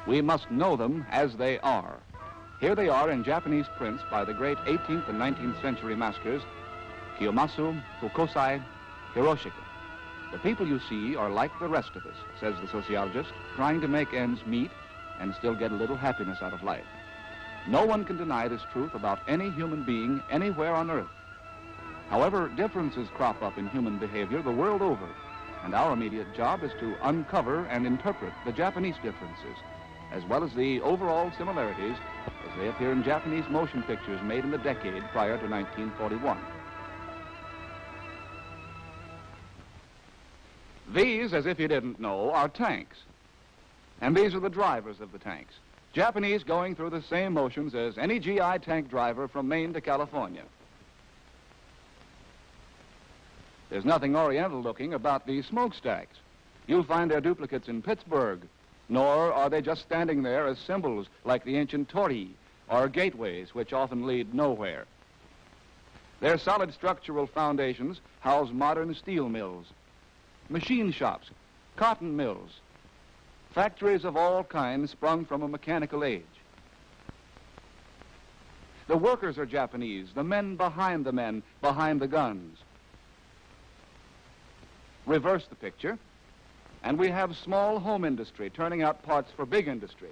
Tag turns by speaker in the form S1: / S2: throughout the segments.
S1: We must know them as they are. Here they are in Japanese prints by the great 18th and 19th century masters, Kiyomasu, Fukosai, Hiroshika. The people you see are like the rest of us, says the sociologist, trying to make ends meet and still get a little happiness out of life. No one can deny this truth about any human being anywhere on Earth. However, differences crop up in human behavior the world over, and our immediate job is to uncover and interpret the Japanese differences, as well as the overall similarities as they appear in Japanese motion pictures made in the decade prior to 1941. These, as if you didn't know, are tanks. And these are the drivers of the tanks. Japanese going through the same motions as any GI tank driver from Maine to California. There's nothing oriental looking about these smokestacks. You'll find their duplicates in Pittsburgh, nor are they just standing there as symbols like the ancient torii or gateways, which often lead nowhere. Their solid structural foundations house modern steel mills, machine shops, cotton mills, factories of all kinds sprung from a mechanical age. The workers are Japanese, the men behind the guns. Reverse the picture, and we have small home industry turning out parts for big industry.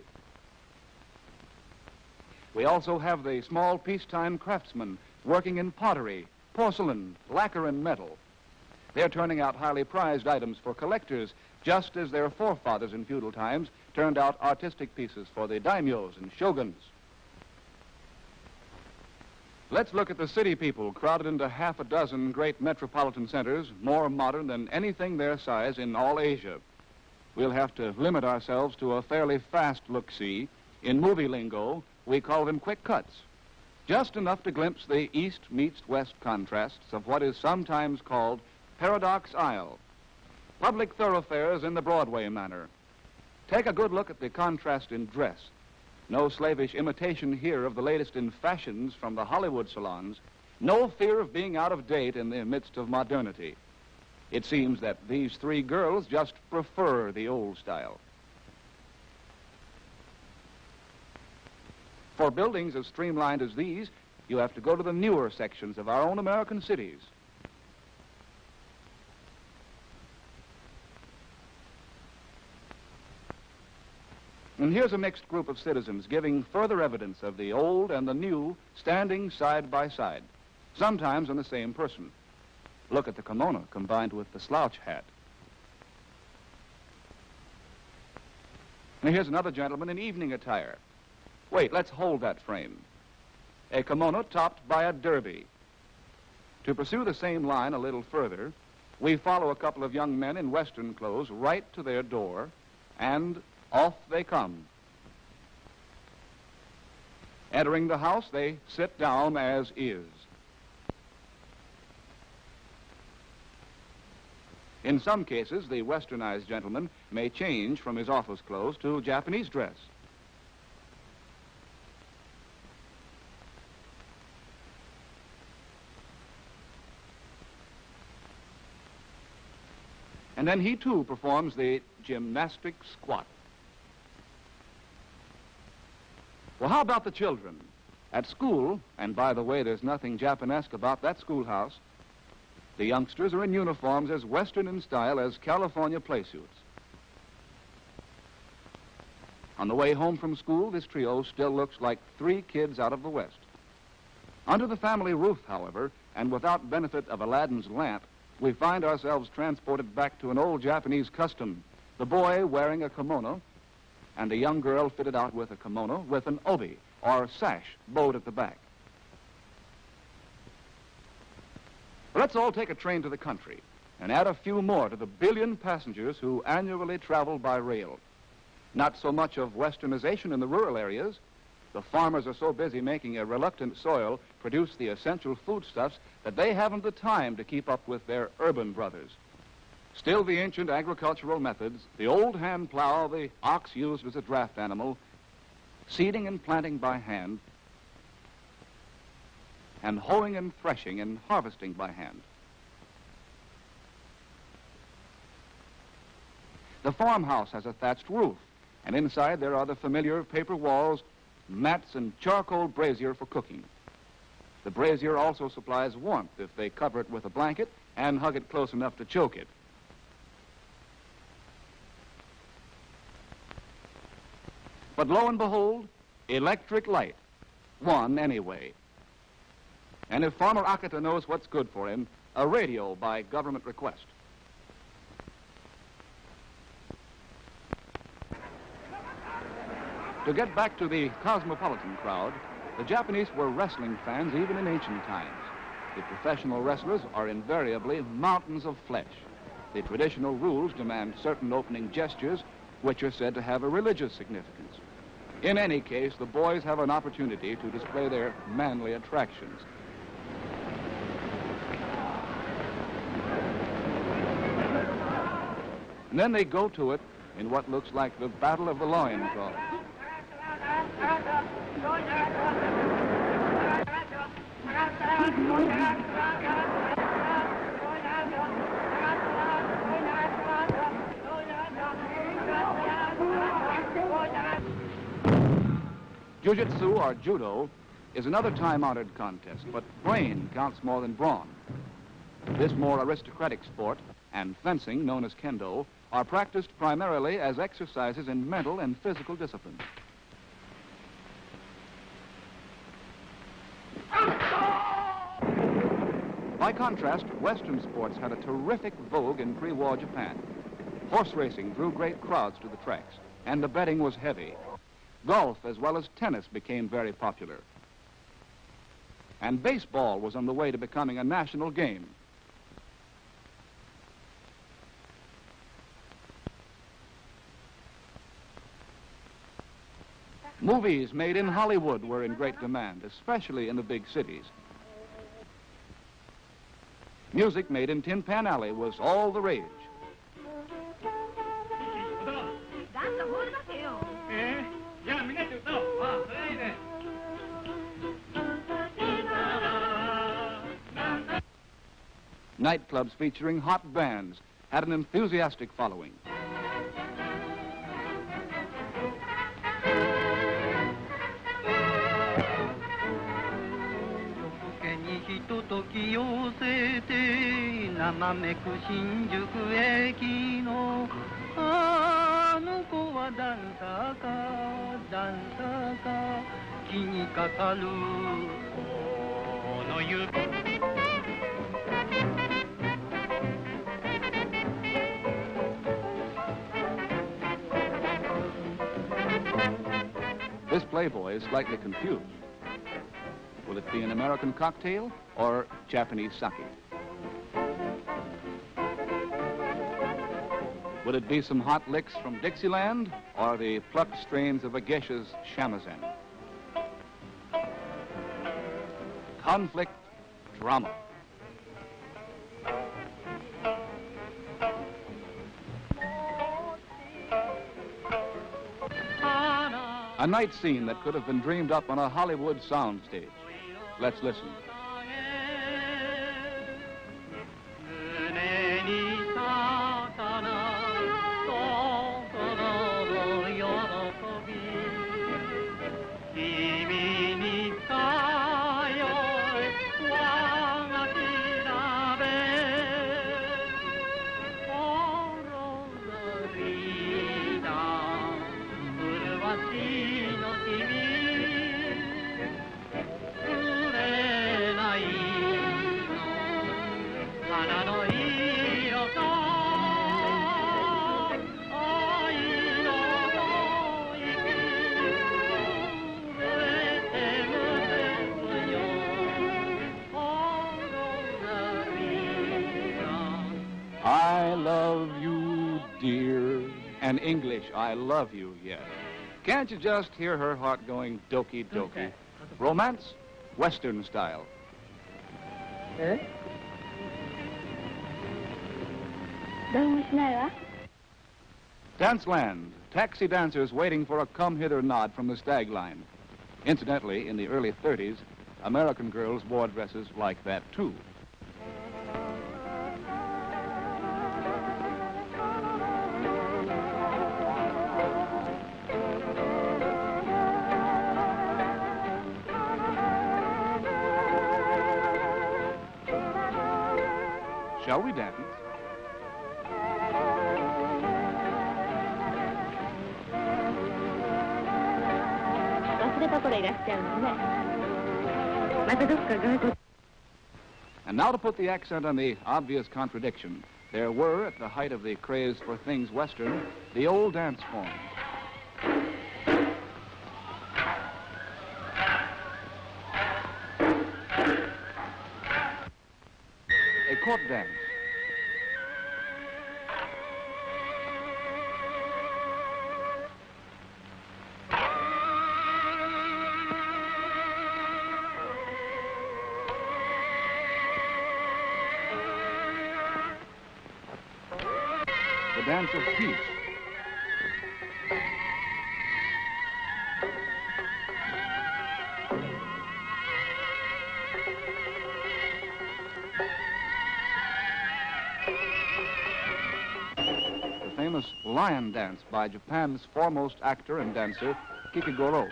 S1: We also have the small peacetime craftsmen working in pottery, porcelain, lacquer, and metal. They're turning out highly prized items for collectors, just as their forefathers in feudal times turned out artistic pieces for the daimyos and shoguns. Let's look at the city people crowded into half a dozen great metropolitan centers, more modern than anything their size in all Asia. We'll have to limit ourselves to a fairly fast look-see. In movie lingo, we call them quick cuts. Just enough to glimpse the east meets west contrasts of what is sometimes called Paradox Isle, public thoroughfares in the Broadway manner. Take a good look at the contrast in dress. No slavish imitation here of the latest in fashions from the Hollywood salons. No fear of being out of date in the midst of modernity. It seems that these three girls just prefer the old style. For buildings as streamlined as these, you have to go to the newer sections of our own American cities. And here's a mixed group of citizens giving further evidence of the old and the new standing side by side, sometimes in the same person. Look at the kimono combined with the slouch hat. And here's another gentleman in evening attire. Wait, let's hold that frame. A kimono topped by a derby. To pursue the same line a little further, we follow a couple of young men in Western clothes right to their door, and off they come. Entering the house, they sit down as is. In some cases, the westernized gentleman may change from his office clothes to Japanese dress. And then he too performs the gymnastic squat. Well, how about the children? At school, and by the way, there's nothing Japanesque about that schoolhouse, the youngsters are in uniforms as Western in style as California play suits. On the way home from school, this trio still looks like three kids out of the West. Under the family roof, however, and without benefit of Aladdin's lamp, we find ourselves transported back to an old Japanese custom, the boy wearing a kimono, and a young girl fitted out with a kimono with an obi, or sash, bowed at the back. Let's all take a train to the country and add a few more to the billion passengers who annually travel by rail. Not so much of westernization in the rural areas. The farmers are so busy making a reluctant soil produce the essential foodstuffs that they haven't the time to keep up with their urban brothers. Still, the ancient agricultural methods, the old hand plow, the ox used as a draft animal, seeding and planting by hand, and hoeing and threshing and harvesting by hand. The farmhouse has a thatched roof, And inside there are the familiar paper walls, mats, and charcoal brazier for cooking. The brazier also supplies warmth if they cover it with a blanket and hug it close enough to choke it. But lo and behold, electric light. One anyway. And if Farmer Akata knows what's good for him, a radio by government request. To get back to the cosmopolitan crowd, the Japanese were wrestling fans even in ancient times. The professional wrestlers are invariably mountains of flesh. The traditional rules demand certain opening gestures, which are said to have a religious significance. In any case, the boys have an opportunity to display their manly attractions. And then they go to it in what looks like the Battle of the Lion Crawlers. Jiu-jitsu, or judo, is another time-honored contest, but brain counts more than brawn. This more aristocratic sport and fencing, known as kendo, are practiced primarily as exercises in mental and physical discipline. By contrast, Western sports had a terrific vogue in pre-war Japan. Horse racing drew great crowds to the tracks, and the betting was heavy. Golf, as well as tennis, became very popular. And baseball was on the way to becoming a national game. Movies made in Hollywood were in great demand, especially in the big cities. Music made in Tin Pan Alley was all the rage. Nightclubs featuring hot bands had an enthusiastic following. This playboy is slightly confused. Will it be an American cocktail or Japanese sake? Will it be some hot licks from Dixieland or the plucked strains of a geisha's shamisen? Conflict, drama. A night scene that could have been dreamed up on a Hollywood soundstage. Let's listen. I love you, dear, and English, I love you, yes. Can't you just hear her heart going doki doki? Romance, Western style.
S2: Eh?
S1: Dance land, taxi dancers waiting for a come-hither nod from the stag line. Incidentally, in the early 30s, American girls wore dresses like that, too. Shall we dance? And now to put the accent on the obvious contradiction. There were, at the height of the craze for things Western, the old dance forms. A court dance. The dance of peace. The famous lion dance by Japan's foremost actor and dancer, Kikigoro.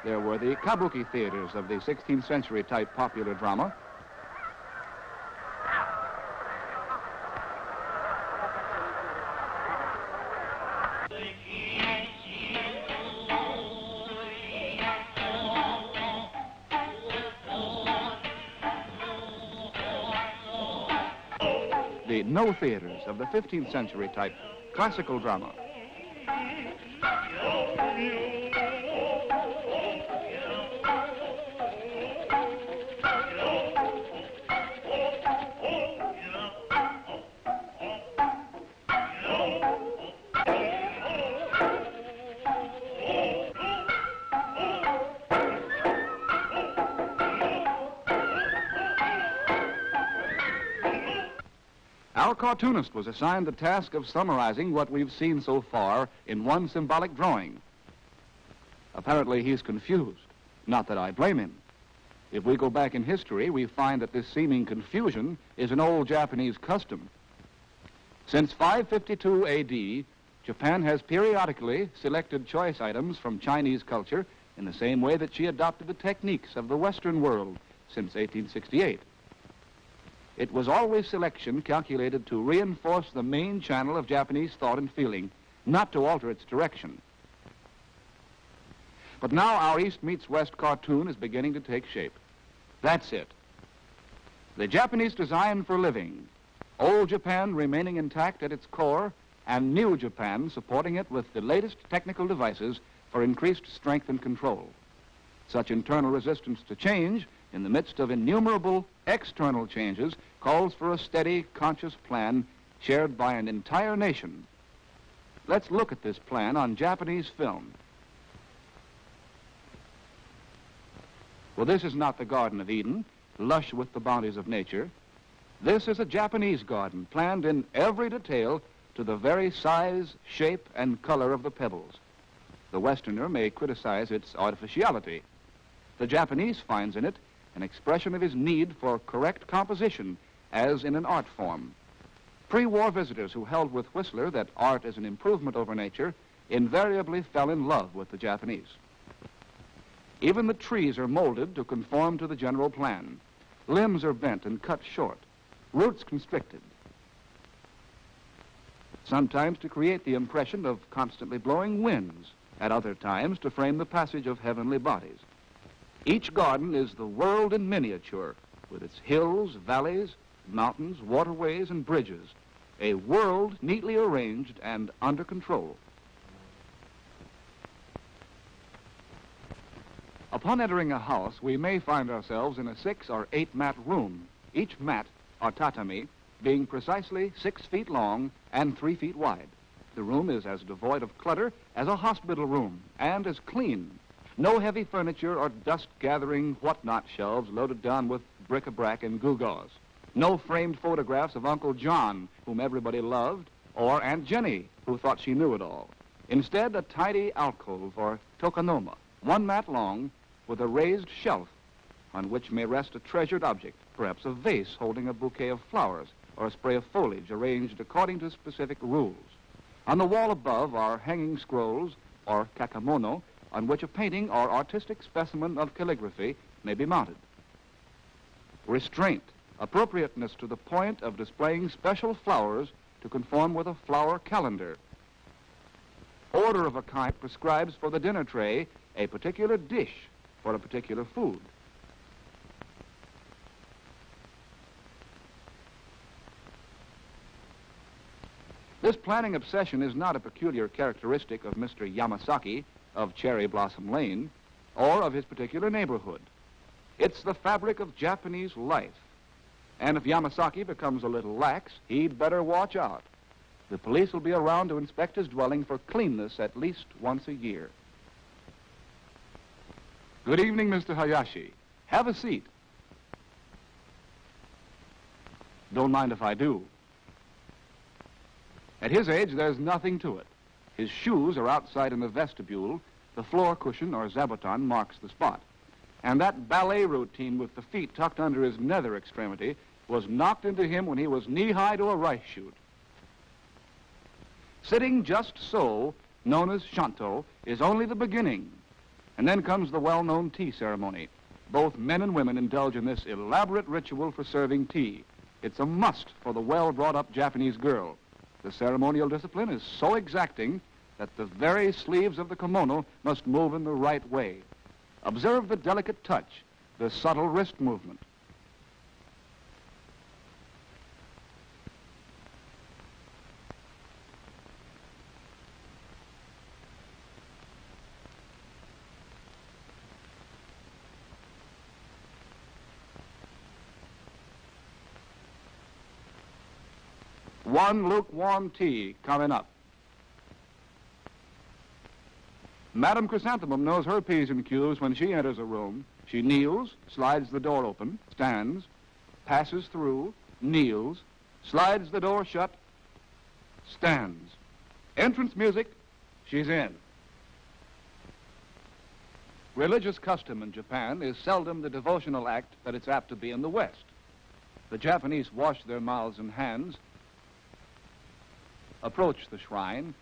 S1: There were the kabuki theaters of the 16th century type popular drama. The no theaters of the 15th century type classical drama. Our cartoonist was assigned the task of summarizing what we've seen so far in one symbolic drawing. Apparently, he's confused. Not that I blame him. If we go back in history, we find that this seeming confusion is an old Japanese custom. Since 552 A.D., Japan has periodically selected choice items from Chinese culture in the same way that she adopted the techniques of the Western world since 1868. It was always selection calculated to reinforce the main channel of Japanese thought and feeling, not to alter its direction. But now our East meets West cartoon is beginning to take shape. That's it. The Japanese design for living, old Japan remaining intact at its core, and new Japan supporting it with the latest technical devices for increased strength and control. Such internal resistance to change in the midst of innumerable external changes calls for a steady, conscious plan shared by an entire nation. Let's look at this plan on Japanese film. Well, this is not the Garden of Eden, lush with the bounties of nature. This is a Japanese garden, planned in every detail to the very size, shape, and color of the pebbles. The Westerner may criticize its artificiality. The Japanese finds in it an expression of his need for correct composition, as in an art form. Pre-war visitors who held with Whistler that art is an improvement over nature invariably fell in love with the Japanese. Even the trees are molded to conform to the general plan. Limbs are bent and cut short, roots constricted. Sometimes to create the impression of constantly blowing winds, at other times to frame the passage of heavenly bodies. Each garden is the world in miniature, with its hills, valleys, mountains, waterways, and bridges. A world neatly arranged and under control. Upon entering a house, we may find ourselves in a 6 or 8 mat room, each mat, or tatami, being precisely 6 feet long and 3 feet wide. The room is as devoid of clutter as a hospital room, and as clean. No heavy furniture or dust-gathering what-not shelves loaded down with bric-a-brac and gewgaws. No framed photographs of Uncle John, whom everybody loved, or Aunt Jenny, who thought she knew it all. Instead, a tidy alcove or tokonoma, 1 mat long, with a raised shelf on which may rest a treasured object, perhaps a vase holding a bouquet of flowers or a spray of foliage arranged according to specific rules. On the wall above are hanging scrolls, or kakamono, on which a painting or artistic specimen of calligraphy may be mounted. Restraint, appropriateness to the point of displaying special flowers to conform with a flower calendar. Order of a kind prescribes for the dinner tray a particular dish for a particular food. This planning obsession is not a peculiar characteristic of Mr. Yamasaki of Cherry Blossom Lane or of his particular neighborhood. It's the fabric of Japanese life. And if Yamasaki becomes a little lax, he'd better watch out. The police will be around to inspect his dwelling for cleanness at least once a year. Good evening, Mr. Hayashi. Have a seat. Don't mind if I do. At his age, there's nothing to it. His shoes are outside in the vestibule. The floor cushion or zabuton marks the spot. And that ballet routine with the feet tucked under his nether extremity was knocked into him when he was knee-high to a rice shoot. Sitting just so, known as Shinto, is only the beginning. And then comes the well-known tea ceremony. Both men and women indulge in this elaborate ritual for serving tea. It's a must for the well-brought-up Japanese girl. The ceremonial discipline is so exacting that the very sleeves of the kimono must move in the right way. Observe the delicate touch, the subtle wrist movement. One lukewarm tea coming up. Madame Chrysanthemum knows her P's and Q's when she enters a room. She kneels, slides the door open, stands, passes through, kneels, slides the door shut, stands. Entrance music, she's in. Religious custom in Japan is seldom the devotional act that it's apt to be in the West. The Japanese wash their mouths and hands, approach the shrine,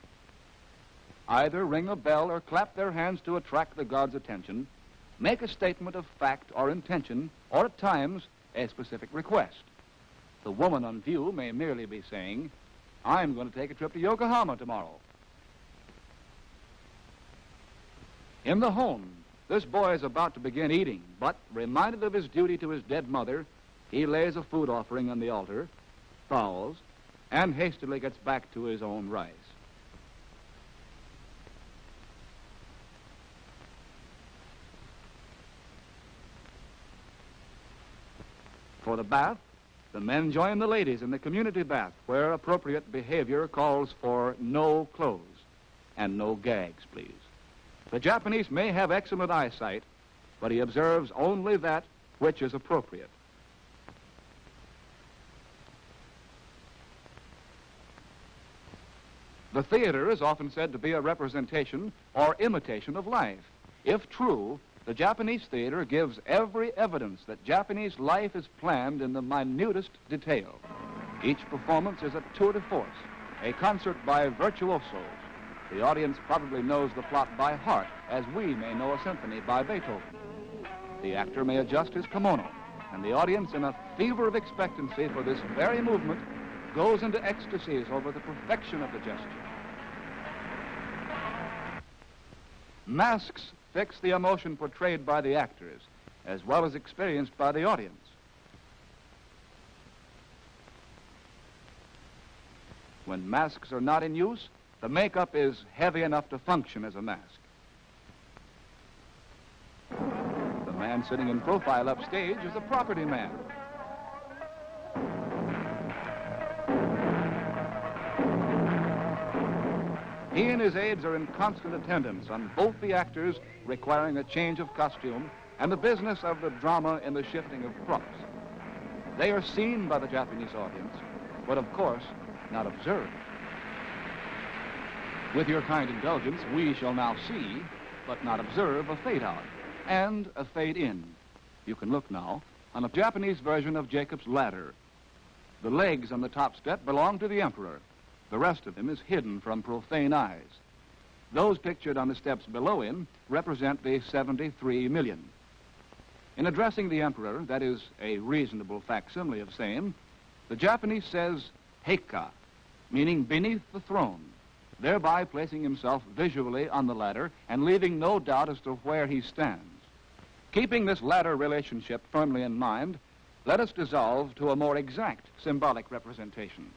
S1: either ring a bell or clap their hands to attract the god's attention, make a statement of fact or intention, or at times a specific request. The woman on view may merely be saying, I'm going to take a trip to Yokohama tomorrow. In the home, this boy is about to begin eating, but reminded of his duty to his dead mother, he lays a food offering on the altar, bows, and hastily gets back to his own rice. For the bath, the men join the ladies in the community bath, where appropriate behavior calls for no clothes and no gags, please. The Japanese may have excellent eyesight, but he observes only that which is appropriate. The theater is often said to be a representation or imitation of life. If true, the Japanese theater gives every evidence that Japanese life is planned in the minutest detail. Each performance is a tour de force, a concert by virtuosos. The audience probably knows the plot by heart, as we may know a symphony by Beethoven. The actor may adjust his kimono, and the audience, in a fever of expectancy for this very movement, goes into ecstasies over the perfection of the gesture. Masks fix the emotion portrayed by the actors, as well as experienced by the audience. When masks are not in use, the makeup is heavy enough to function as a mask. and sitting in profile upstage is a property man. He and his aides are in constant attendance on both the actors requiring a change of costume and the business of the drama in the shifting of props. They are seen by the Japanese audience, but of course, not observed. With your kind indulgence, we shall now see, but not observe, a fade-out and a fade-in. You can look now on a Japanese version of Jacob's ladder. The legs on the top step belong to the emperor. The rest of him is hidden from profane eyes. Those pictured on the steps below him represent the 73 million. In addressing the emperor, that is a reasonable facsimile of same, the Japanese says heika, meaning beneath the throne, thereby placing himself visually on the ladder and leaving no doubt as to where he stands. Keeping this ladder relationship firmly in mind, let us dissolve to a more exact symbolic representation.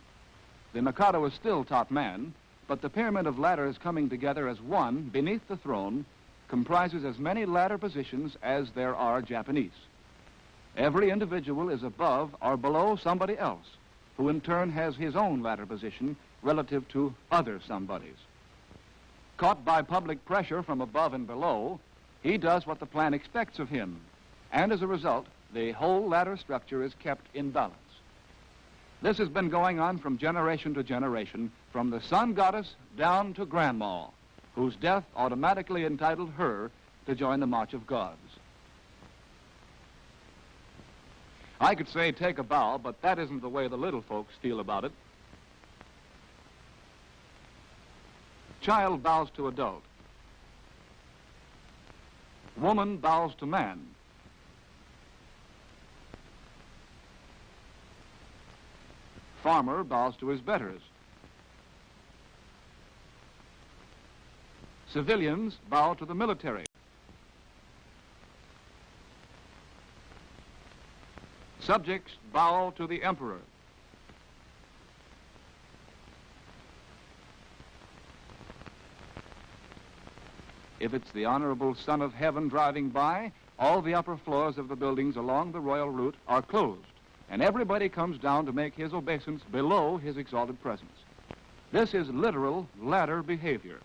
S1: The Mikado is still top man, but the pyramid of ladders coming together as one beneath the throne comprises as many ladder positions as there are Japanese. Every individual is above or below somebody else, who in turn has his own ladder position relative to other somebodies. Caught by public pressure from above and below, he does what the plan expects of him, and as a result, the whole ladder structure is kept in balance. This has been going on from generation to generation, from the sun goddess down to Grandma, whose death automatically entitled her to join the March of Gods. I could say take a bow, but that isn't the way the little folks feel about it. Child bows to adult. Woman bows to man. Farmer bows to his betters. Civilians bow to the military. Subjects bow to the emperor. If it's the honorable Son of Heaven driving by, all the upper floors of the buildings along the royal route are closed, and everybody comes down to make his obeisance below his exalted presence. This is literal ladder behavior.